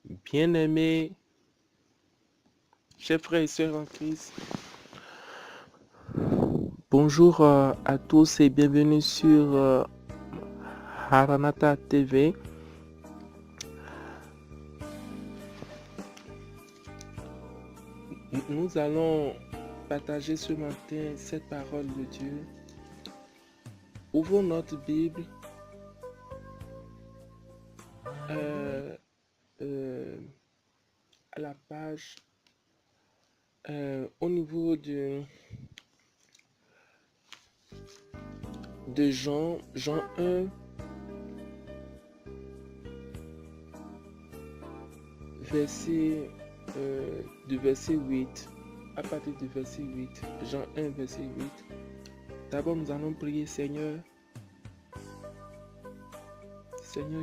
Bien-aimés, chers frères et sœurs en Christ, bonjour à tous et bienvenue sur Haranata TV. Nous allons partager ce matin cette parole de Dieu. Ouvrons notre Bible à la page au niveau de Jean 1, verset 8, à partir du verset 8, Jean 1, verset 8. D'abord, nous allons prier. Seigneur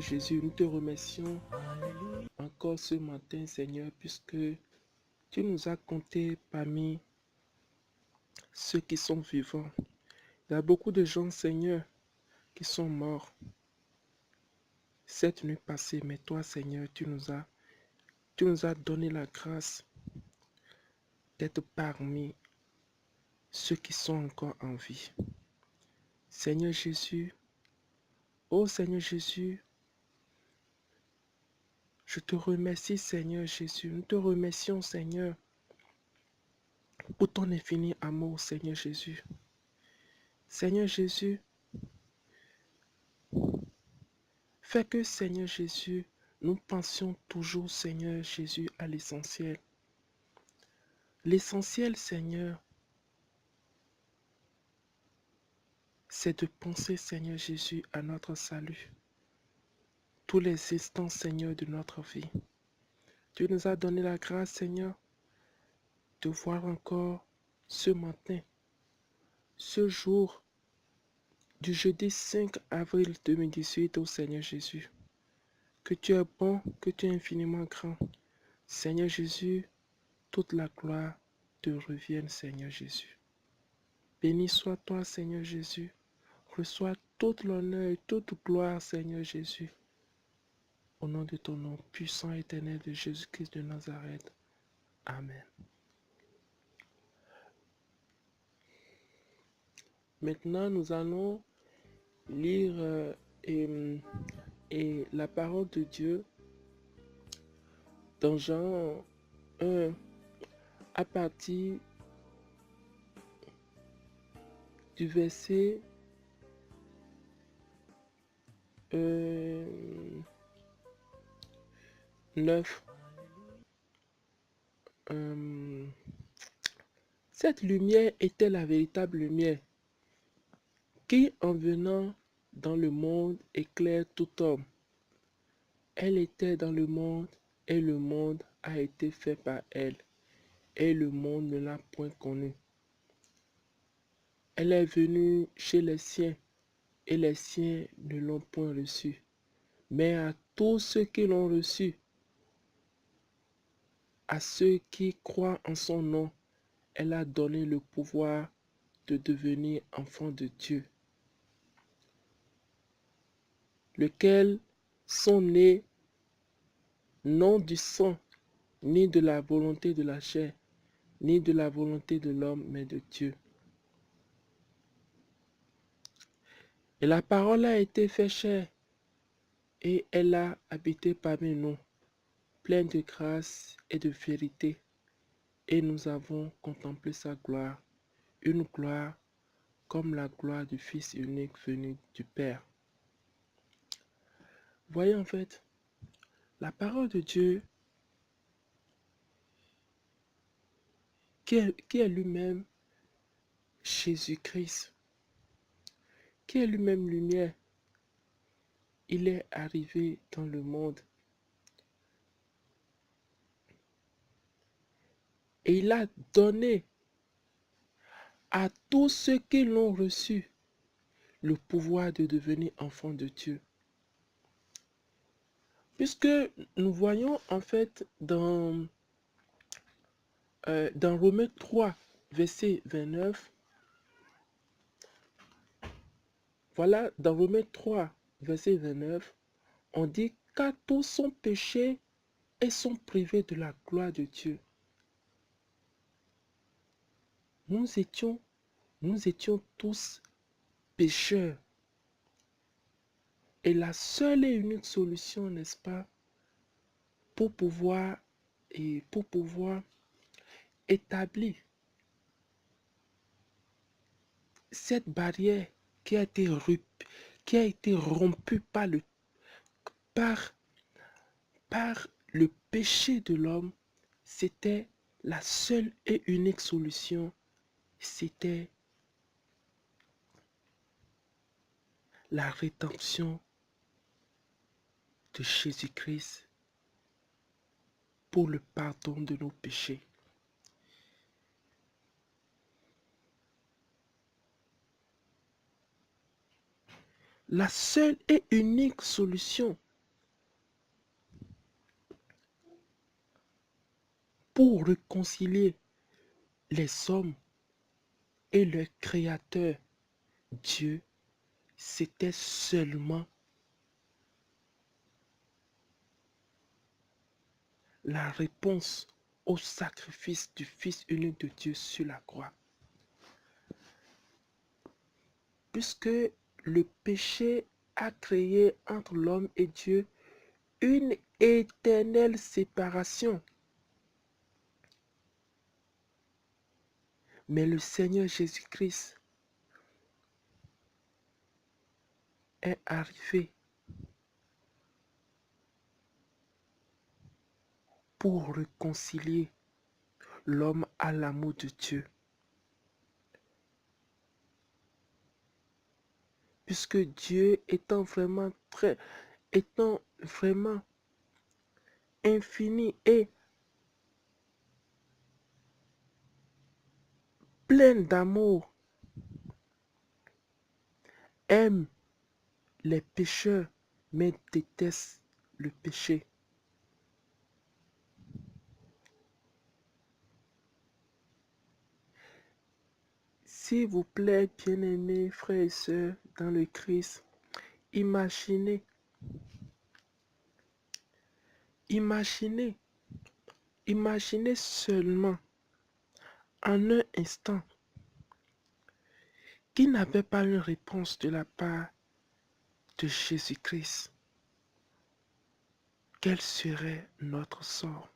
Jésus, nous te remercions encore ce matin, Seigneur, puisque tu nous as comptés parmi ceux qui sont vivants. Il y a beaucoup de gens, Seigneur, qui sont morts cette nuit passée, mais toi, Seigneur, tu nous as donné la grâce d'être parmi ceux qui sont encore en vie. Seigneur Jésus, oh Seigneur Jésus, je te remercie, Seigneur Jésus. Nous te remercions, Seigneur, pour ton infini amour, Seigneur Jésus. Seigneur Jésus, fais que, Seigneur Jésus, nous pensions toujours, Seigneur Jésus, à l'essentiel. L'essentiel, Seigneur, c'est de penser, Seigneur Jésus, à notre salut. Tous les instants, Seigneur, de notre vie. Tu nous as donné la grâce, Seigneur, de voir encore ce matin, ce jour du jeudi 5 avril 2018, au Seigneur Jésus. Que tu es bon, que tu es infiniment grand. Seigneur Jésus, toute la gloire te revienne, Seigneur Jésus. Béni sois-toi, Seigneur Jésus. Reçois toute l'honneur et toute gloire, Seigneur Jésus. Au nom de ton nom puissant et éternel de Jésus-Christ de Nazareth. Amen. Maintenant, nous allons lire et la parole de Dieu dans Jean 1 à partir du verset 9. Cette lumière était la véritable lumière qui, en venant dans le monde, éclaire tout homme. Elle était dans le monde et le monde a été fait par elle et le monde ne l'a point connue. Elle est venue chez les siens et les siens ne l'ont point reçue. Mais à tous ceux qui l'ont reçue, à ceux qui croient en son nom, elle a donné le pouvoir de devenir enfants de Dieu, lesquels sont nés non du sang, ni de la volonté de la chair, ni de la volonté de l'homme, mais de Dieu. Et la parole a été faite chair, et elle a habité parmi nous, pleine de grâce et de vérité, et nous avons contemplé sa gloire, une gloire comme la gloire du Fils unique venu du Père. Voyez en fait, la parole de Dieu, qui est lui-même Jésus-Christ, qui est lui-même lumière, il est arrivé dans le monde et il a donné à tous ceux qui l'ont reçu le pouvoir de devenir enfants de Dieu. Puisque nous voyons en fait dans Romains 3, verset 29, voilà, dans Romains 3, verset 29, on dit qu'à tous sont péchés et sont privés de la gloire de Dieu. Nous étions tous pécheurs. Et la seule et unique solution, n'est-ce pas, pour pouvoir établir cette barrière qui a été rompue par le péché de l'homme, c'était la seule et unique solution, c'était la rédemption de Jésus-Christ pour le pardon de nos péchés. La seule et unique solution pour réconcilier les hommes et leur Créateur, Dieu, c'était seulement la réponse au sacrifice du Fils unique de Dieu sur la croix. Puisque le péché a créé entre l'homme et Dieu une éternelle séparation. Mais le Seigneur Jésus-Christ est arrivé pour réconcilier l'homme à l'amour de Dieu. Puisque Dieu étant vraiment infini et plein d'amour, aime les pécheurs, mais déteste le péché. S'il vous plaît, bien-aimés frères et sœurs dans le Christ, imaginez seulement en un instant qui n'avait pas une réponse de la part de Jésus-Christ. Quel serait notre sort?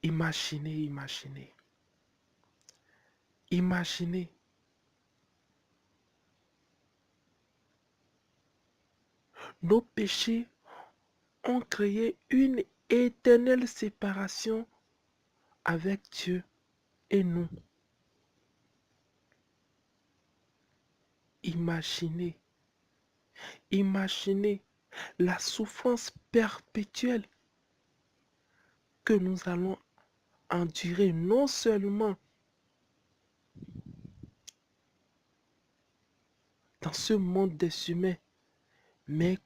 Imaginez. Nos péchés ont créé une éternelle séparation avec Dieu et nous. Imaginez la souffrance perpétuelle que nous allons endurer non seulement dans ce monde des humains, mais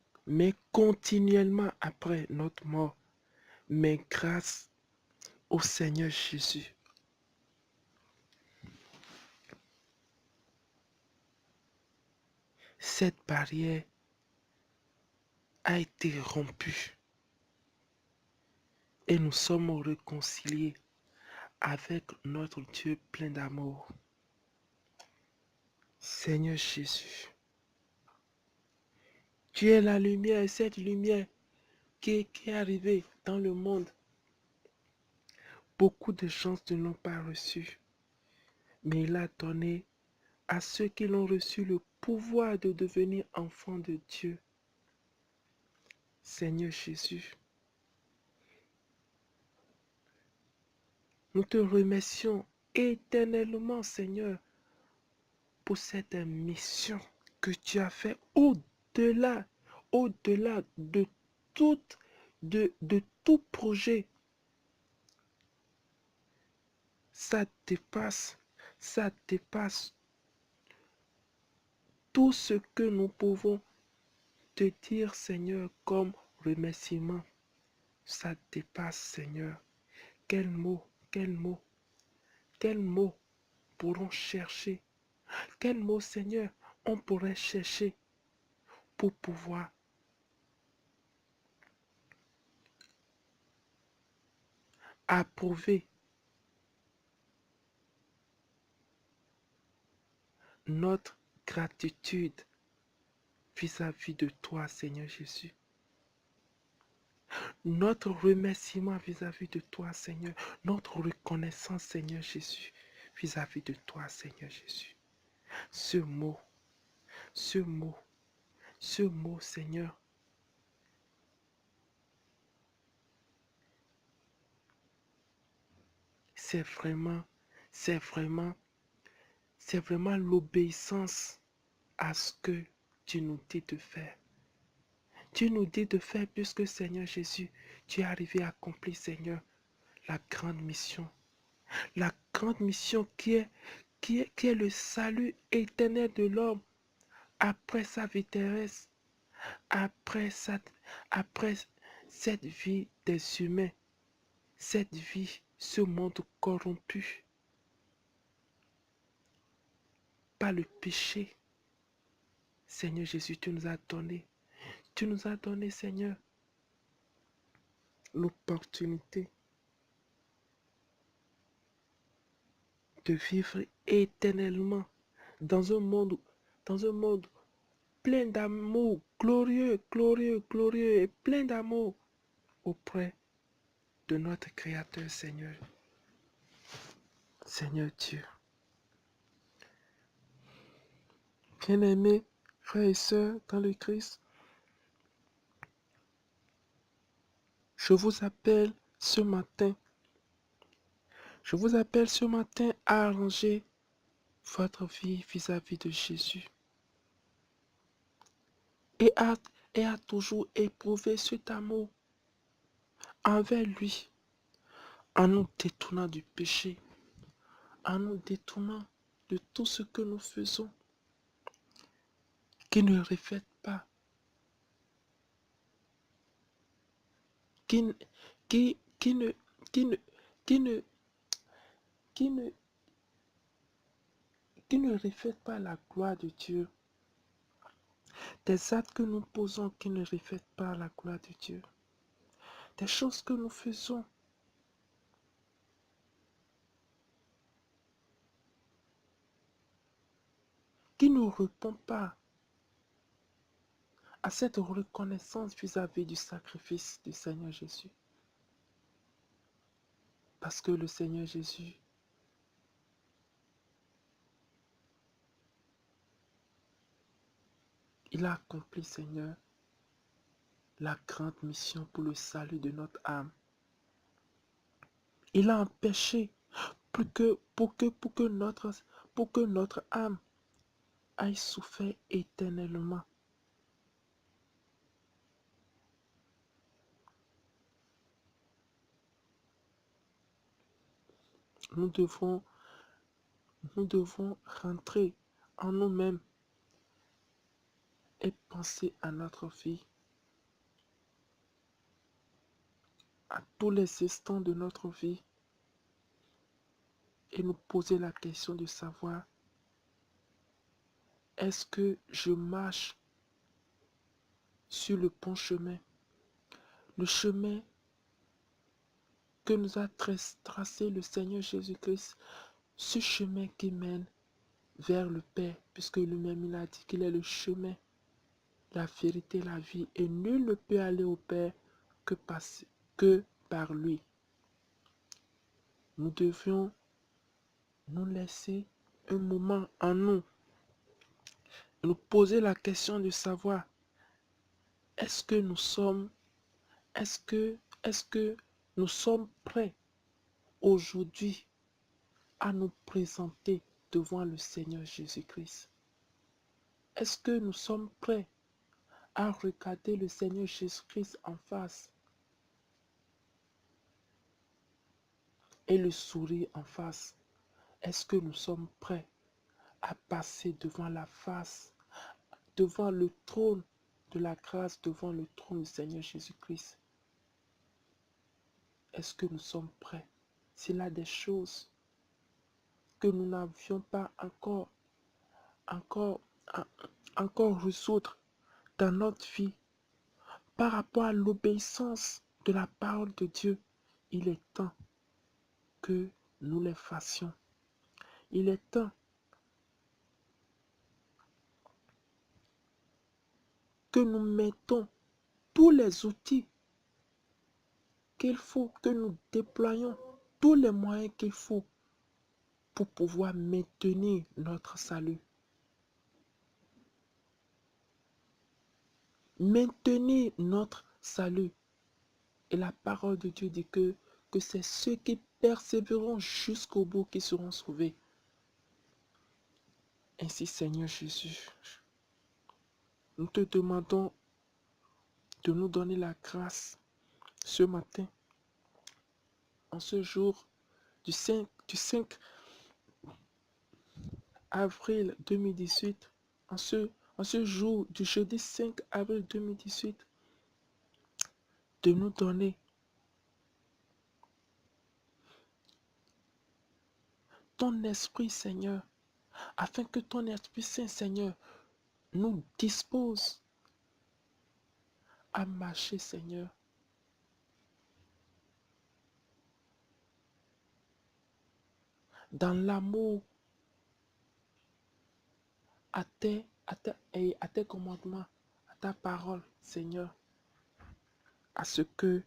continuellement après notre mort, mais grâce au Seigneur Jésus. Cette barrière a été rompue et nous sommes réconciliés avec notre Dieu plein d'amour. Seigneur Jésus, tu es la lumière et cette lumière qui est arrivée dans le monde. Beaucoup de gens ne l'ont pas reçu, mais il a donné à ceux qui l'ont reçu le pouvoir de devenir enfants de Dieu. Seigneur Jésus, nous te remercions éternellement, Seigneur, pour cette mission que tu as fait au-delà de tout projet. Ça dépasse tout ce que nous pouvons te dire, Seigneur, comme remerciement. Ça dépasse, Seigneur. Quel mot pourront chercher? Quel mot, Seigneur, on pourrait chercher pour pouvoir à prouver notre gratitude vis-à-vis de toi, Seigneur Jésus. Notre remerciement vis-à-vis de toi, Seigneur. Notre reconnaissance, Seigneur Jésus, vis-à-vis de toi, Seigneur Jésus. Ce mot, ce mot, ce mot, Seigneur, c'est vraiment, c'est vraiment, c'est vraiment l'obéissance à ce que tu nous dis de faire. Tu nous dis de faire puisque, Seigneur Jésus, tu es arrivé à accomplir, Seigneur, la grande mission. La grande mission qui est le salut éternel de l'homme après sa vie terrestre, après, après cette vie des humains, cette vie, ce monde corrompu par le péché. Seigneur Jésus, tu nous as donné, Seigneur, l'opportunité de vivre éternellement dans un monde, dans un monde plein d'amour, glorieux, glorieux, glorieux et plein d'amour auprès de notre Créateur, Seigneur. Seigneur Dieu. Bien-aimés, frères et sœurs dans le Christ, je vous appelle ce matin, à arranger votre vie vis-à-vis de Jésus et à toujours éprouver cet amour envers lui en nous détournant du péché, en nous détournant de tout ce que nous faisons qui ne reflète pas, qui, qui ne, qui ne, qui ne, qui ne, qui ne reflète pas la gloire de Dieu. Des actes que nous posons qui ne reflètent pas la gloire de Dieu. Des choses que nous faisons qui ne répondent pas à cette reconnaissance vis-à-vis du sacrifice du Seigneur Jésus. Parce que le Seigneur Jésus, il a accompli, Seigneur, la grande mission pour le salut de notre âme. Il a empêché pour que notre âme aille souffrir éternellement. Nous devons rentrer en nous-mêmes et penser à notre vie, à tous les instants de notre vie, et nous poser la question de savoir, est-ce que je marche sur le bon chemin, le chemin que nous a tracé le Seigneur Jésus-Christ, ce chemin qui mène vers le Père, puisque lui-même il a dit qu'il est le chemin, la vérité, la vie, et nul ne peut aller au Père que par lui. Nous devions nous laisser un moment en nous, nous poser la question de savoir, est-ce que nous sommes, est-ce que nous sommes prêts aujourd'hui à nous présenter devant le Seigneur Jésus-Christ? Est-ce que nous sommes prêts à regarder le Seigneur Jésus-Christ en face et le sourire en face? Est-ce que nous sommes prêts à passer devant la face, devant le trône de la grâce, devant le trône du Seigneur Jésus-Christ? Est-ce que nous sommes prêts? S'il y a des choses que nous n'avions pas encore, encore résoudre dans notre vie par rapport à l'obéissance de la parole de Dieu, il est temps que nous les fassions. Il est temps que nous mettons tous les outils qu'il faut, que nous déployions tous les moyens qu'il faut pour pouvoir maintenir notre salut. Maintenir notre salut. Et la parole de Dieu dit que c'est ceux qui persévéreront jusqu'au bout qui seront sauvés. Ainsi, Seigneur Jésus, nous te demandons de nous donner la grâce ce matin, en ce jour du 5 avril 2018, en ce jour du jeudi 5 avril 2018, de nous donner ton esprit, Seigneur, afin que ton Esprit Saint, Seigneur, nous dispose à marcher, Seigneur, dans l'amour à tes commandements, à ta parole, Seigneur, à ce que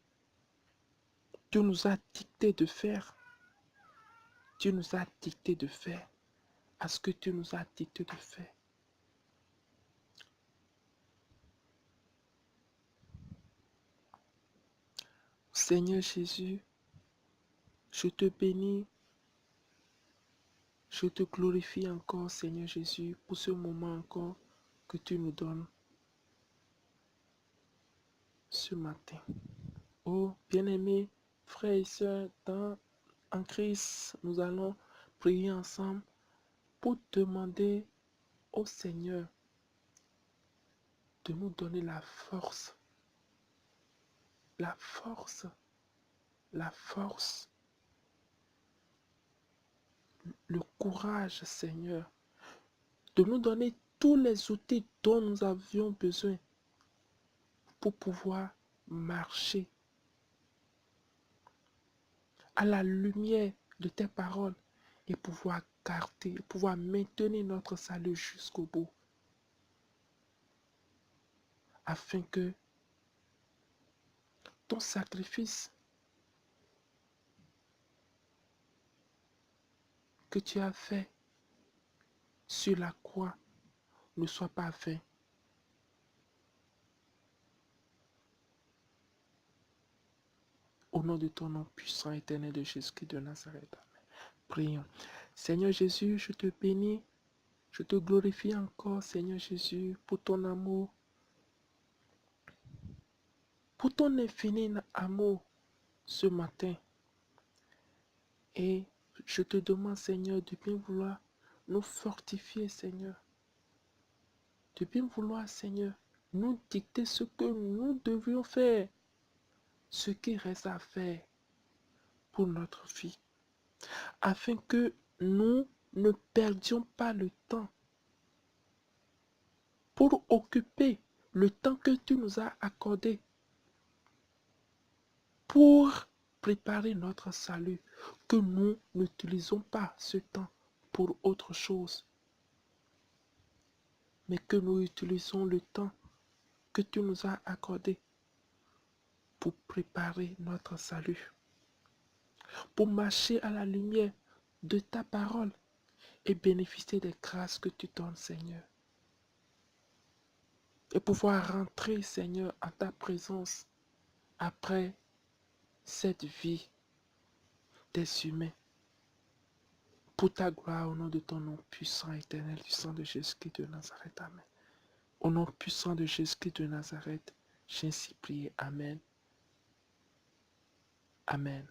tu nous as dicté de faire. Tu nous as dicté de faire, à ce que tu nous as dicté de faire. Seigneur Jésus, je te bénis, je te glorifie encore, Seigneur Jésus, pour ce moment encore que tu nous donnes ce matin. Oh, bien-aimés, frères et sœurs, en Christ, nous allons prier ensemble pour demander au Seigneur de nous donner la force, la force, la force, le courage, Seigneur, de nous donner tous les outils dont nous avions besoin pour pouvoir marcher à la lumière de tes paroles et pouvoir garder, pouvoir maintenir notre salut jusqu'au bout, afin que ton sacrifice que tu as fait sur la croix ne soit pas vain. Au nom de ton nom puissant éternel de Jésus-Christ de Nazareth. Amen. Prions. Seigneur Jésus, je te bénis, je te glorifie encore, Seigneur Jésus, pour ton amour, pour ton infini amour ce matin. Et je te demande, Seigneur, de bien vouloir nous fortifier, Seigneur. De bien vouloir, Seigneur, nous dicter ce que nous devions faire, ce qui reste à faire pour notre vie, afin que nous ne perdions pas le temps pour occuper le temps que tu nous as accordé pour préparer notre salut, que nous n'utilisons pas ce temps pour autre chose, mais que nous utilisons le temps que tu nous as accordé pour préparer notre salut, pour marcher à la lumière de ta parole et bénéficier des grâces que tu donnes, Seigneur. Et pouvoir rentrer, Seigneur, en ta présence après cette vie des humains. Pour ta gloire, au nom de ton nom puissant et éternel, du sang de Jésus-Christ de Nazareth. Amen. Au nom puissant de Jésus-Christ de Nazareth, j'ai ainsi prié. Amen. Amen.